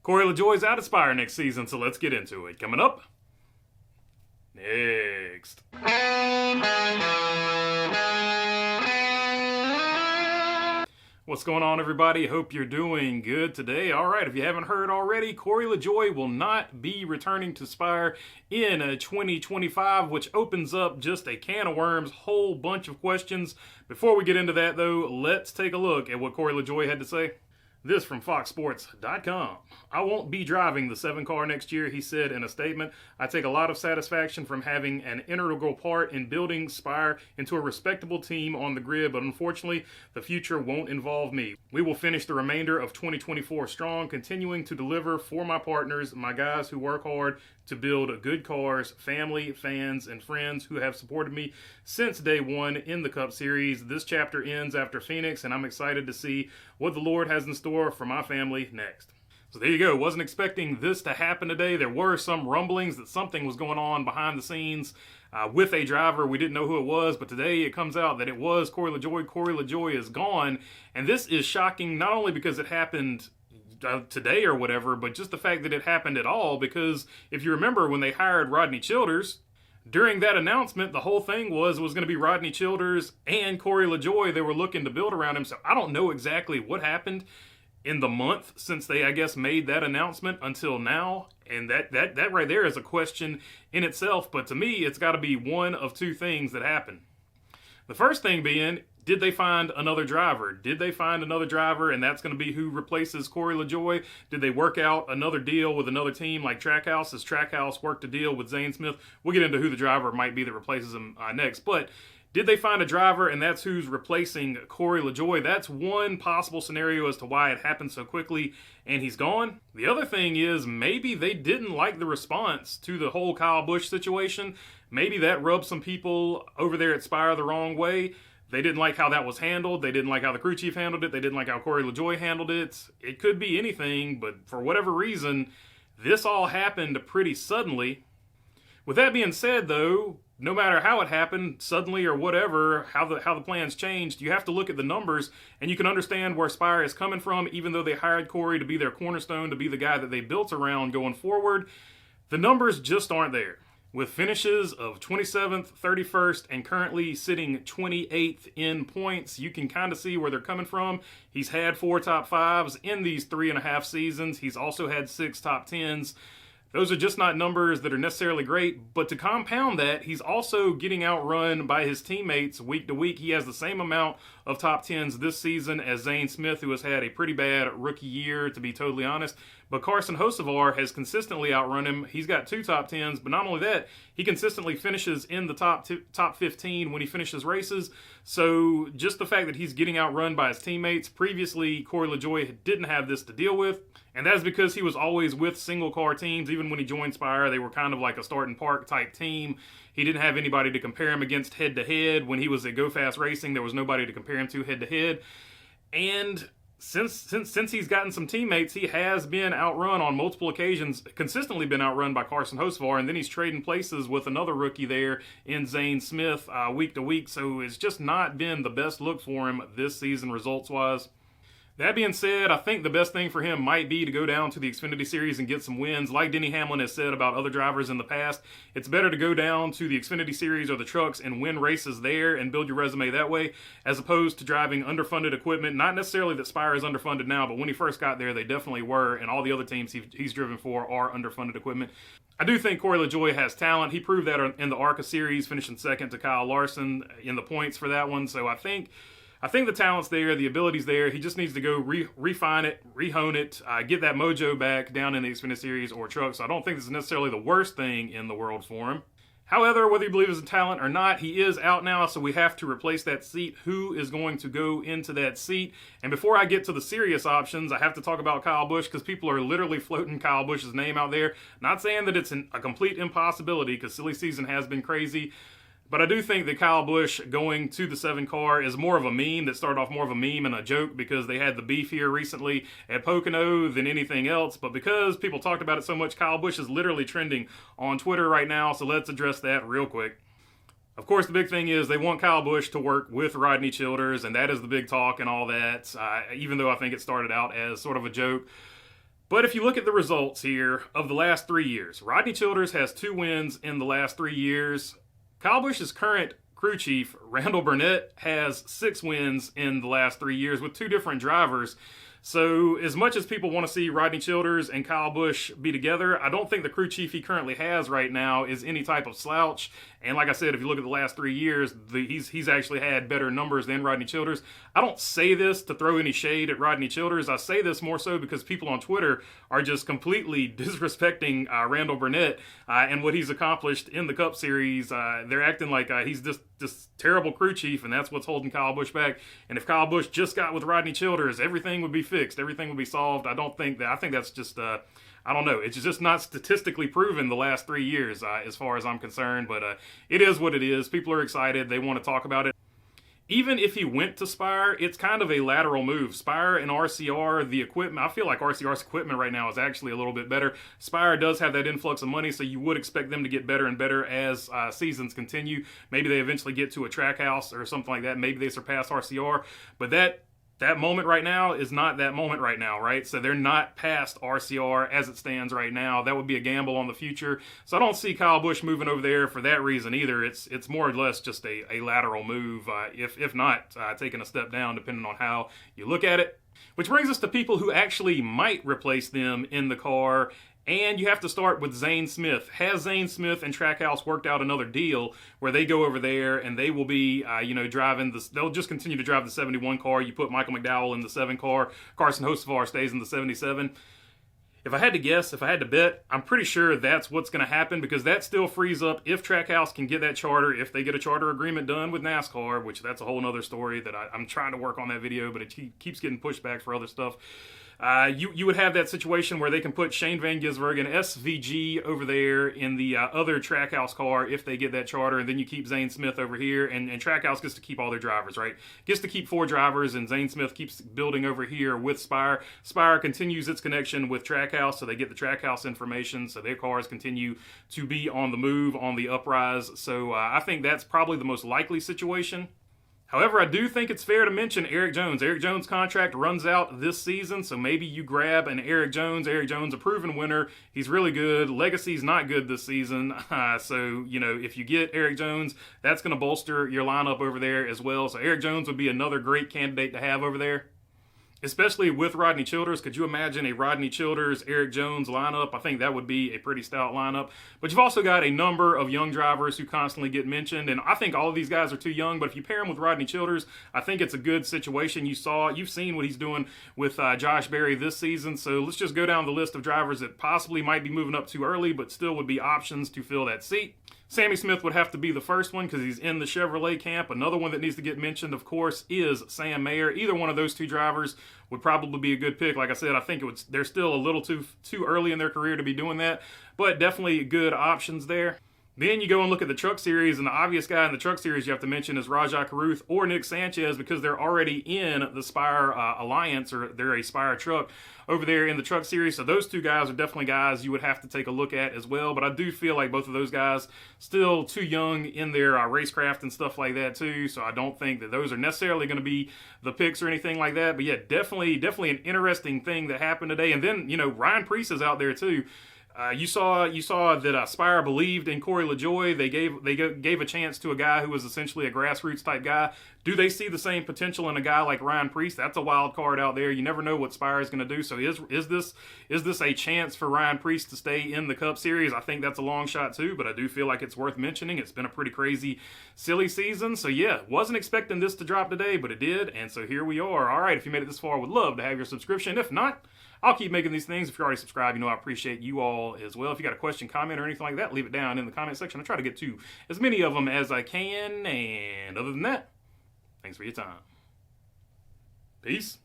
Corey LaJoie's out of Spire next season, so let's get into it. Coming up next. What's going on, everybody? Hope you're doing good today. All right, if you haven't heard already, Corey LaJoie will not be returning to Spire in 2025, which opens up just a can of worms, whole bunch of questions. Before we get into that, though, let's take a look at what Corey LaJoie had to say. This from FoxSports.com. I won't be driving the 7 car next year, he said in a statement. I take a lot of satisfaction from having an integral part in building Spire into a respectable team on the grid, but unfortunately, the future won't involve me. We will finish the remainder of 2024 strong, continuing to deliver for my partners, my guys who work hard to build good cars, family, fans, and friends who have supported me since day one in the Cup Series. This chapter ends after Phoenix, and I'm excited to see what the Lord has in store for my family next. So there you go. Wasn't expecting this to happen today. There were some rumblings that something was going on behind the scenes with a driver. We didn't know who it was, but today it comes out that it was Corey LaJoie. Corey LaJoie is gone, and this is shocking not only because it happened today or whatever, but just the fact that it happened at all, because if you remember when they hired Rodney Childers, during that announcement, the whole thing was going to be Rodney Childers and Corey LaJoie. They were looking to build around him, so I don't know exactly what happened in the month since they, I guess, made that announcement until now, and that right there is a question in itself, but to me, it's got to be one of two things that happened. The first thing being, did they find another driver? Did they find another driver, and that's going to be who replaces Corey LaJoie? Did they work out another deal with another team like Trackhouse? Has Trackhouse worked a deal with Zane Smith? We'll get into who the driver might be that replaces him next, but did they find a driver, and that's who's replacing Corey LaJoie? That's one possible scenario as to why it happened so quickly, and he's gone. The other thing is maybe they didn't like the response to the whole Kyle Busch situation. Maybe that rubbed some people over there at Spire the wrong way. They didn't like how that was handled. They didn't like how the crew chief handled it. They didn't like how Corey LaJoie handled it. It could be anything, but for whatever reason, this all happened pretty suddenly. With that being said, though, no matter how it happened, suddenly or whatever, how the plans changed, you have to look at the numbers, and you can understand where Spire is coming from, even though they hired Corey to be their cornerstone, to be the guy that they built around going forward. The numbers just aren't there. With finishes of 27th, 31st, and currently sitting 28th in points, you can kind of see where they're coming from. He's had 4 top 5s in these 3.5 seasons. He's also had 6 top 10s. Those are just not numbers that are necessarily great, but to compound that, he's also getting outrun by his teammates week to week. He has the same amount of top 10s this season as Zane Smith, who has had a pretty bad rookie year, to be totally honest. But Carson Hocevar has consistently outrun him. He's got 2 top 10s, but not only that, he consistently finishes in the top 15 when he finishes races. So just the fact that he's getting outrun by his teammates, previously Corey LaJoie didn't have this to deal with. And that's because he was always with single-car teams. Even when he joined Spire, they were kind of like a start and park type team. He didn't have anybody to compare him against head-to-head. When he was at Go Fast Racing, there was nobody to compare him to head-to-head. And since he's gotten some teammates, he has been outrun on multiple occasions, consistently been outrun by Carson Hocevar, and then he's trading places with another rookie there in Zane Smith week to week. So it's just not been the best look for him this season results-wise. That being said, I think the best thing for him might be to go down to the Xfinity Series and get some wins. Like Denny Hamlin has said about other drivers in the past, it's better to go down to the Xfinity Series or the trucks and win races there and build your resume that way, as opposed to driving underfunded equipment. Not necessarily that Spire is underfunded now, but when he first got there, they definitely were, and all the other teams he's driven for are underfunded equipment. I do think Corey LaJoie has talent. He proved that in the ARCA Series, finishing second to Kyle Larson in the points for that one, so I think the talent's there, the ability's there. He just needs to go refine it, rehone it, get that mojo back down in the Xfinity Series or truck. So I don't think this is necessarily the worst thing in the world for him. However, whether you believe he's a talent or not, he is out now, so we have to replace that seat. Who is going to go into that seat? And before I get to the serious options, I have to talk about Kyle Busch, because people are literally floating Kyle Busch's name out there. Not saying that it's a complete impossibility, because silly season has been crazy. But I do think that Kyle Busch going to the 7 car is more of a meme that started off more of a meme and a joke because they had the beef here recently at Pocono than anything else. But because people talked about it so much, Kyle Busch is literally trending on Twitter right now. So let's address that real quick. Of course, the big thing is they want Kyle Busch to work with Rodney Childers, and that is the big talk and all that, even though I think it started out as sort of a joke. But if you look at the results here of the last 3 years, Rodney Childers has 2 wins in the last 3 years. Kyle Busch's current crew chief, Randall Burnett, has 6 wins in the last 3 years with 2 different drivers. So as much as people want to see Rodney Childers and Kyle Busch be together, I don't think the crew chief he currently has right now is any type of slouch. And like I said, if you look at the last 3 years, he's actually had better numbers than Rodney Childers. I don't say this to throw any shade at Rodney Childers. I say this more so because people on Twitter are just completely disrespecting Randall Burnett and what he's accomplished in the Cup Series. They're acting like he's this terrible crew chief, and that's what's holding Kyle Busch back. And if Kyle Busch just got with Rodney Childers, everything would be fixed. Everything would be solved. I don't think that. I think that's just I don't know. It's just not statistically proven the last 3 years as far as I'm concerned. But it is what it is. People are excited. They want to talk about it. Even if he went to Spire, it's kind of a lateral move. Spire and RCR, the equipment, I feel like RCR's equipment right now is actually a little bit better. Spire does have that influx of money, so you would expect them to get better and better as seasons continue. Maybe they eventually get to a track house or something like that. Maybe they surpass RCR. But that moment right now is not that moment right now, right? So they're not past RCR as it stands right now. That would be a gamble on the future. So I don't see Kyle Busch moving over there for that reason either. It's more or less just a lateral move, if not taking a step down, depending on how you look at it. Which brings us to people who actually might replace them in the car. And you have to start with Zane Smith. Has Zane Smith and Trackhouse worked out another deal where they go over there and they will be, driving this? They'll just continue to drive the 71 car. You put Michael McDowell in the 7 car. Carson Hocevar stays in the 77. If I had to guess, if I had to bet, I'm pretty sure that's what's going to happen because that still frees up if Trackhouse can get that charter, if they get a charter agreement done with NASCAR, which that's a whole other story that I'm trying to work on that video, but it keeps getting pushed back for other stuff. You would have that situation where they can put Shane Van Gisbergen, SVG, over there in the other Trackhouse car if they get that charter, and then you keep Zane Smith over here, and Trackhouse gets to keep all their drivers, right? Gets to keep 4 drivers, and Zane Smith keeps building over here with Spire. Spire continues its connection with Trackhouse, so they get the Trackhouse information, so their cars continue to be on the move, on the uprise. So I think that's probably the most likely situation. However, I do think it's fair to mention Eric Jones. Eric Jones' contract runs out this season, so maybe you grab an Eric Jones. Eric Jones, a proven winner. He's really good. Legacy's not good this season. So, if you get Eric Jones, that's going to bolster your lineup over there as well. So Eric Jones would be another great candidate to have over there. Especially with Rodney Childers. Could you imagine a Rodney Childers, Eric Jones lineup? I think that would be a pretty stout lineup. But you've also got a number of young drivers who constantly get mentioned, and I think all of these guys are too young, but if you pair them with Rodney Childers, I think it's a good situation. You've seen what he's doing with Josh Berry this season, so let's just go down the list of drivers that possibly might be moving up too early, but still would be options to fill that seat. Sammy Smith would have to be the first one because he's in the Chevrolet camp. Another one that needs to get mentioned, of course, is Sam Mayer. Either one of those 2 drivers would probably be a good pick. Like I said, I think they're still a little too early in their career to be doing that, but definitely good options there. Then you go and look at the Truck Series, and the obvious guy in the Truck Series you have to mention is Rajah Caruth or Nick Sanchez because they're already in the Spire Alliance, or they're a Spire truck over there in the Truck Series. So those 2 guys are definitely guys you would have to take a look at as well. But I do feel like both of those guys still too young in their racecraft and stuff like that too. So I don't think that those are necessarily going to be the picks or anything like that. But yeah, definitely an interesting thing that happened today. And then, Ryan Preece is out there too. You saw that Spire believed in Corey LaJoie. They gave a chance to a guy who was essentially a grassroots type guy. Do they see the same potential in a guy like Ryan Preece? That's a wild card out there. You never know what Spire is going to do. So is this a chance for Ryan Preece to stay in the Cup Series? I think that's a long shot too, but I do feel like it's worth mentioning. It's been a pretty crazy, silly season. So yeah, wasn't expecting this to drop today, but it did, and so here we are. All right, if you made it this far, I would love to have your subscription. If not, I'll keep making these things. If you're already subscribed, I appreciate you all as well. If you got a question, comment, or anything like that, leave it down in the comment section. I try to get to as many of them as I can. And other than that, thanks for your time. Peace.